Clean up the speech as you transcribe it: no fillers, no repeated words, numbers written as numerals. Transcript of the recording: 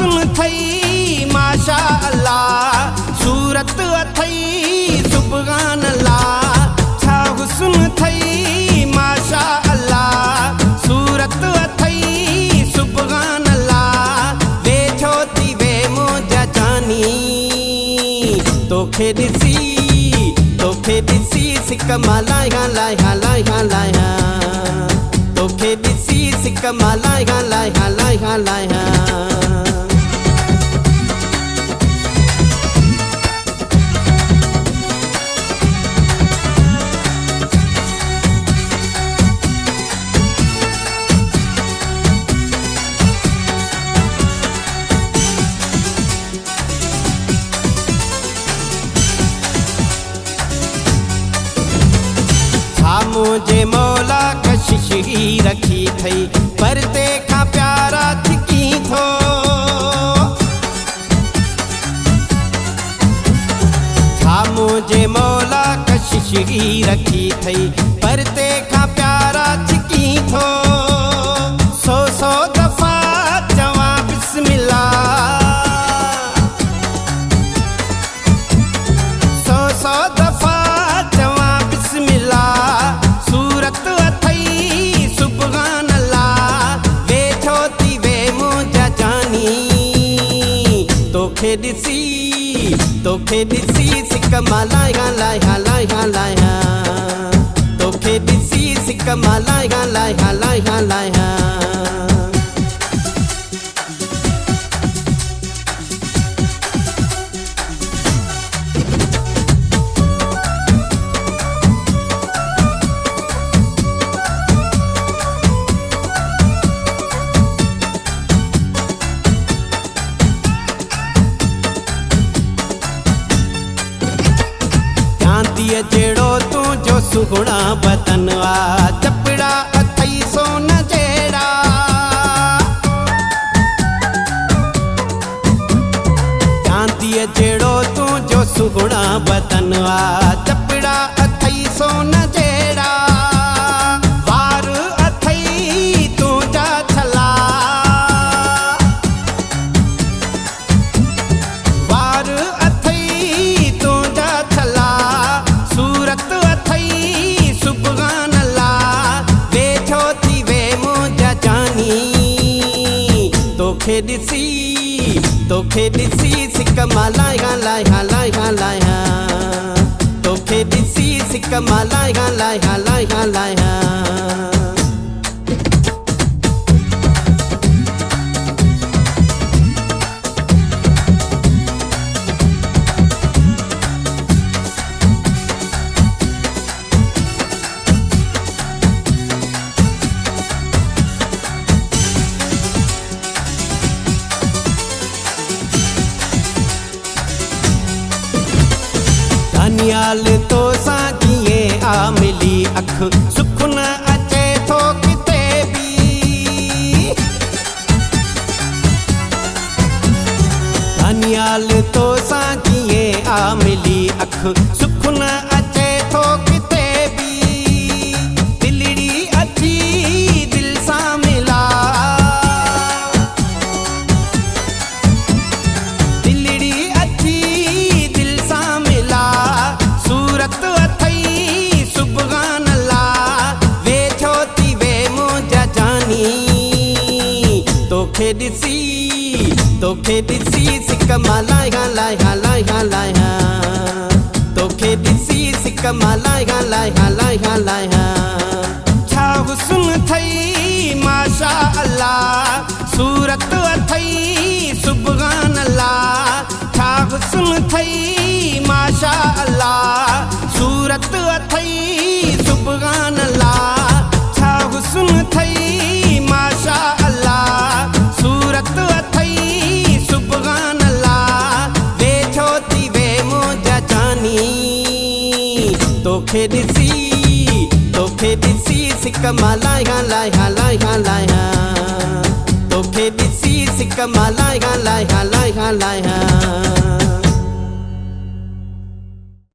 हुस्न थई माशा अल्लाह सूरत अथई सुबहान अल्लाह छा हुस्न थई माशा अल्लाह सूरत अथई सुबहान अल्लाह वे छो थी वे मुंहिंजा जानी तोखे ॾिसी सिक मां लाया तोखे ॾिसी सिक मां लाया मुझे मौला कशिश ही रखी थई पर तंहिंखां प्यारा थिकी थो छा मुझे मौला कशिश ही रखी थई पर तंहिंखां प्यारा थिकी थो सौ दफ़ा चवां बिस्मिल्लाह सौ दफ़ा चवां बिस्मिल्लाह तोखे ॾिसी सिक मां लाया तोखे ॾिसी सिक मां लाया चांदीअ जहिड़ो तुंहिंजो सुहिणा बदन आ चपड़ा अथई सोन जहिड़ा चांदीअ जहिड़ो तुंहिंजो सुहिणा बदन आ चपड़ा अथई सोन जहिड़ा वार अथई तुंहिंजा छला वार अथई तुंहिंजा छला सूरत अथई सुबहान अल्लाह वे छो थी वे मुंहिंजा जानी तोखे ॾिसी सिक मां लाया तोखे ॾिसी सिक मां लाया धनियाल तो सां कीअं आ मिली अख सुख न अचे थो किथे बि धनियाल तो सां कीअं आ मिली अख सुख न अचे थो किथे बि दिलड़ी अची दिल सां मिला दिलड़ी अची दिल सां मिला सूरत अथई सुबहान अल्लाह वे छो थी वे मुंहिंजा जानी तोखे ॾिसी सिक मां लाया तोखे ॾिसी सिक मां लाया छा हुस्न थई माशा अल्लाह सूरत अथई सुबहान अल्लाह छा हुस्न थई माशा अल्लाह सूरत अथई सुबहान अल्लाह छा हुस्न थई माशा अल्लाह सूरत अथई सुबहान अल्लाह वे छो थी वे मुंहिंजा जानी तोखे ॾिसी सिक मां लाया तोखे ॾिसी सिक मां लाया